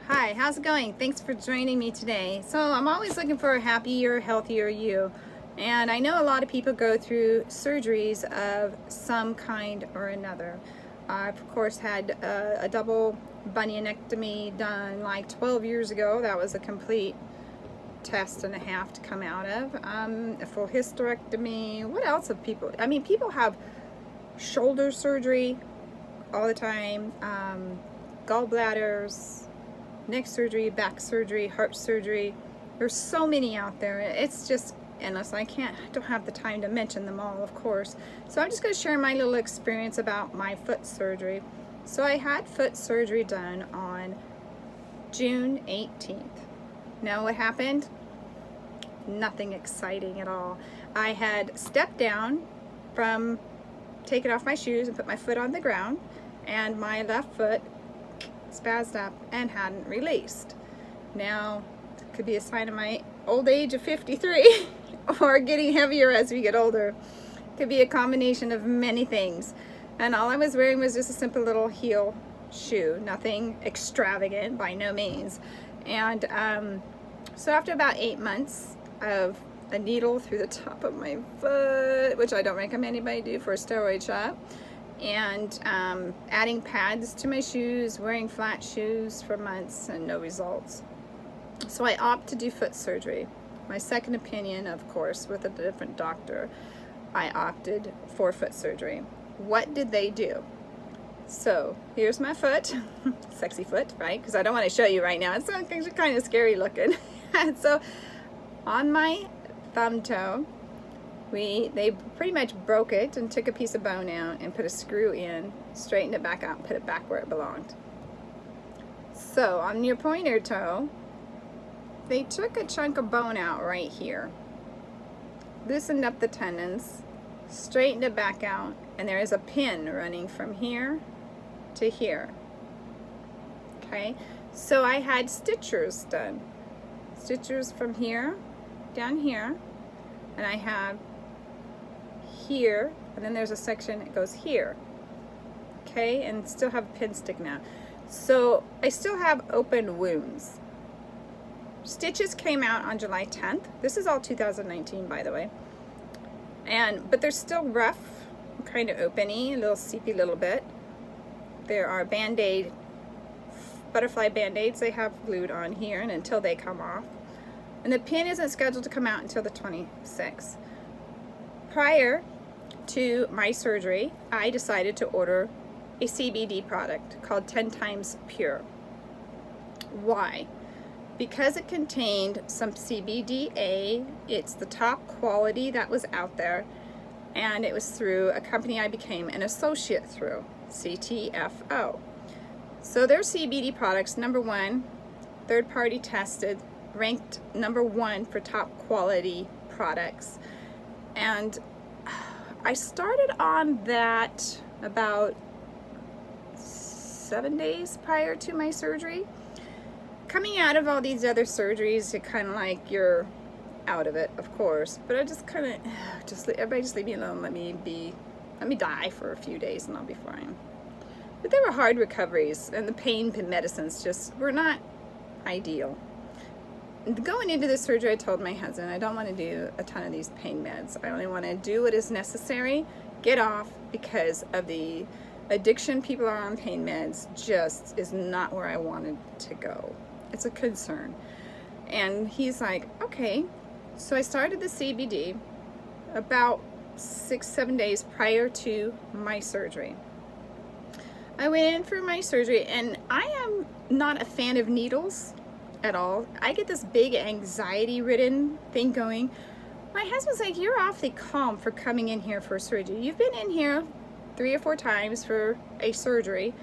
Hi, how's it going? Thanks for joining me today. So I'm always looking for a happier, healthier you. And I know a lot of people go through surgeries of some kind or another. I've of course had a double bunionectomy done like 12 years ago. That was a complete test and a half to come out of. A full hysterectomy. What else have people? I mean, people have shoulder surgery all the time, gallbladders, neck surgery, back surgery, heart surgery. There's so many out there. It's just endless. I don't have the time to mention them all, of course. So I'm just going to share my little experience about my foot surgery. So I had foot surgery done on June 18th. Now what happened? Nothing exciting at all. I had stepped down from taking off my shoes and put my foot on the ground, and my left foot spazzed up and hadn't released. Now, it could be a sign of my old age of 53 or getting heavier as we get older. It could be a combination of many things. And all I was wearing was just a simple little heel shoe, nothing extravagant by no means. And so after about 8 months of a needle through the top of my foot, which I don't recommend anybody do for a steroid shot, and adding pads to my shoes, wearing flat shoes for months, and no results. So I opt to do foot surgery. My second opinion, of course, with a different doctor, I opted for foot surgery. What did they do? So here's my foot, sexy foot, right? Because I don't want to show you right now. It's actually kind of scary looking. So on my thumb toe, they pretty much broke it and took a piece of bone out and put a screw in, straightened it back out, and put it back where it belonged. So on your pointer toe, they took a chunk of bone out right here, loosened up the tendons, straightened it back out, and there is a pin running from here to here. Okay, so I had stitchers done. Stitchers from here down here, and I have here, and then there's a section that goes here. Okay, and still have a pin sticking out. So I still have open wounds. Stitches came out on July 10th. This is all 2019, by the way. But they're still rough, kind of openy, a little seepy little bit. There are Band-Aid, butterfly Band-Aids they have glued on here, and until they come off. And the pin isn't scheduled to come out until the 26th. Prior to my surgery, I decided to order a CBD product called 10 times Pure. Why? Because it contained some CBDA. It's the top quality that was out there, and it was through a company I became an associate through, CTFO. So their CBD products, number one, third-party tested, ranked number one for top quality products. And I started on that about 7 days prior to my surgery. Coming out of all these other surgeries, it kind of like you're out of it, of course. But I just kind of, everybody just leave me alone. Let me die for a few days and I'll be fine. But they were hard recoveries, and the pain medicines just were not ideal. Going into the surgery, I told my husband, I don't want to do a ton of these pain meds. I only want to do what is necessary, get off, because of the addiction people are on pain meds just is not where I wanted to go. It's a concern. And he's like, okay. So I started the CBD about 6-7 days prior to my surgery. I went in for my surgery, and I am not a fan of needles at all. I get this big anxiety-ridden thing going. My husband's like, you're awfully calm for coming in here for surgery. You've been in here 3 or 4 times for a surgery.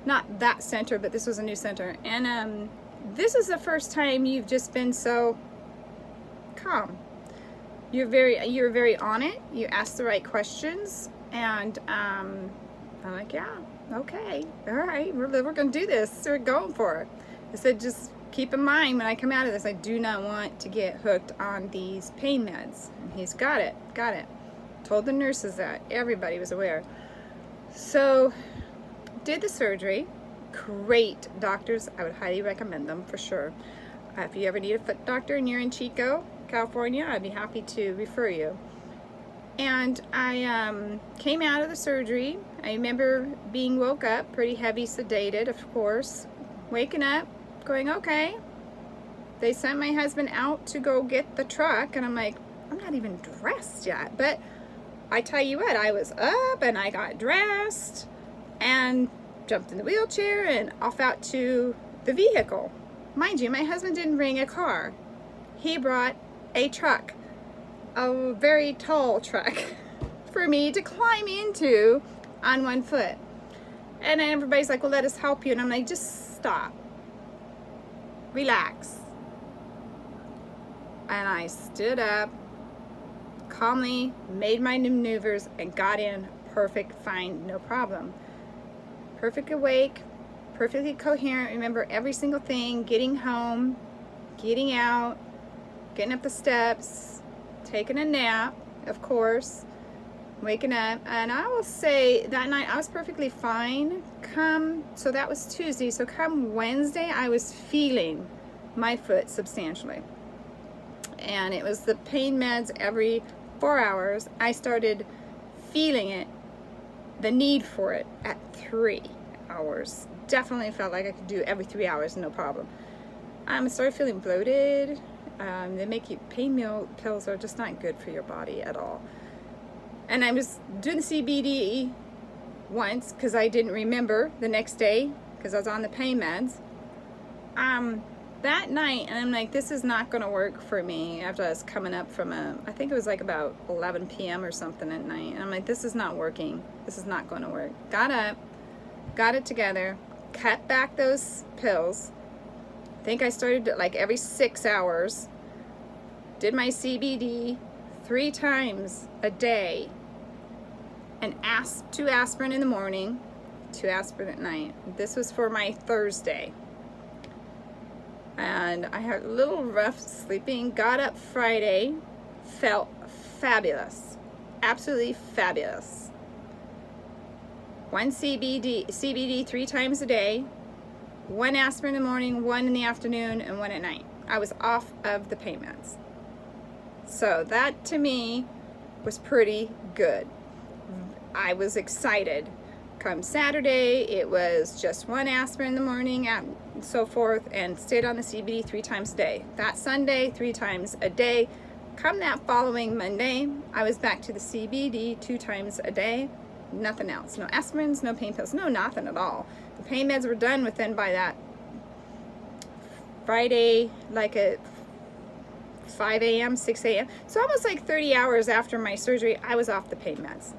Not that center, but this was a new center. And this is the first time you've just been so calm. You're very on it. You ask the right questions, and I'm like, yeah, okay, all right, we're gonna do this. We're going for it. I said, just keep in mind when I come out of this, I do not want to get hooked on these pain meds. And he's got it. Told the nurses that. Everybody was aware. So did the surgery, Great doctors. I would highly recommend them for sure. If you ever need a foot doctor and you're in Chico, California, I'd be happy to refer you. And I came out of the surgery. I remember being woke up, pretty heavy sedated, of course. Waking up, going, okay. They sent my husband out to go get the truck, and I'm like, I'm not even dressed yet. But I tell you what, I was up and I got dressed and jumped in the wheelchair and off out to the vehicle. Mind you, my husband didn't bring a car. He brought a truck, a very tall truck for me to climb into on one foot. And then everybody's like, well, let us help you. And I'm like, just stop. Relax. And I stood up, calmly made my maneuvers and got in perfect, fine, no problem. Perfect awake, perfectly coherent, remember every single thing, getting home, getting out, getting up the steps, taking a nap, of course, waking up. And I will say that night I was perfectly fine. So that was Tuesday, so come Wednesday I was feeling my foot substantially. And it was the pain meds every 4 hours. I started feeling it, the need for it, at 3 hours. Definitely felt like I could do every 3 hours, no problem. I started feeling bloated. They make you, pain pills are just not good for your body at all. And I was doing the CBD once because I didn't remember the next day because I was on the pain meds. That night, and I'm like, this is not going to work for me after I was coming up from I think it was like about 11 p.m. or something at night. And I'm like, this is not working. This is not going to work. Got up, got it together, cut back those pills. I think I started like every 6 hours. Did my CBD 3 times a day. And 2 aspirin in the morning, 2 aspirin at night. This was for my Thursday. And I had a little rough sleeping. Got up Friday, felt fabulous, absolutely fabulous. 1 CBD 3 times a day, 1 aspirin in the morning, 1 in the afternoon, and 1 at night. I was off of the pain meds. So that to me was pretty good. I was excited. Come Saturday, it was just 1 aspirin in the morning and so forth, and stayed on the CBD 3 times a day. That Sunday, 3 times a day. Come that following Monday, I was back to the CBD 2 times a day. Nothing else. No aspirins, no pain pills, no nothing at all. The pain meds were done within by that Friday, like at 5 a.m., 6 a.m. So almost like 30 hours after my surgery, I was off the pain meds.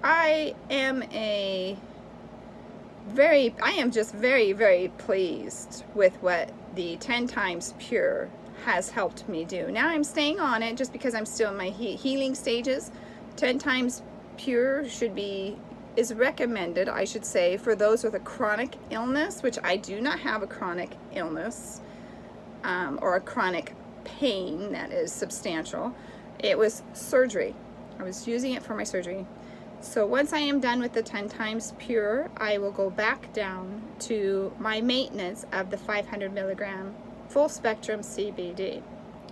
I am just very, very pleased with what the 10 times pure has helped me do. Now I'm staying on it just because I'm still in my healing stages. 10 times pure is recommended, I should say, for those with a chronic illness, which I do not have a chronic illness or a chronic pain that is substantial. It was surgery. I was using it for my surgery. So once I am done with the 10 times pure, I will go back down to my maintenance of the 500 milligram full spectrum CBD.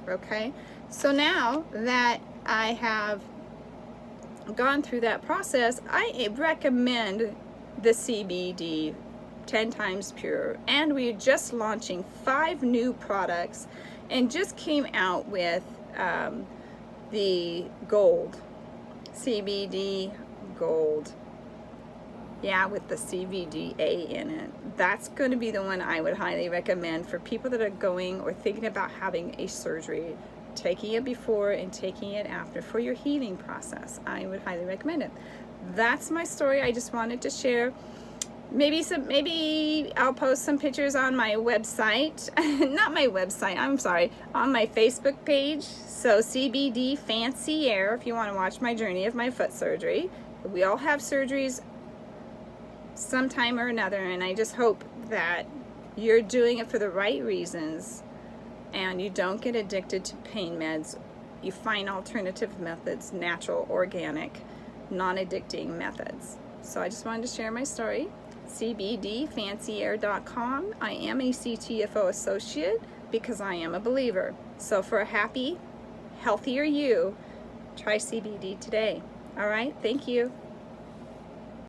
Okay, so now that I have gone through that process, I recommend the CBD 10 times pure, and we're just launching 5 new products and just came out with the gold CBD gold, yeah, with the CBDA in it. That's going to be the one I would highly recommend for people that are going or thinking about having a surgery, taking it before and taking it after for your healing process. I would highly recommend it. That's my story. I just wanted to share. Maybe I'll post some pictures on my website. Not my website, I'm sorry, on my Facebook page. So CBDfancier, if you want to watch my journey of my foot surgery. We all have surgeries sometime or another, and I just hope that you're doing it for the right reasons and you don't get addicted to pain meds. You find alternative methods, natural, organic, non-addicting methods. So I just wanted to share my story. CBDfancier.com. I am a CTFO associate because I am a believer. So for a happy, healthier you, try CBD today. All right, thank you.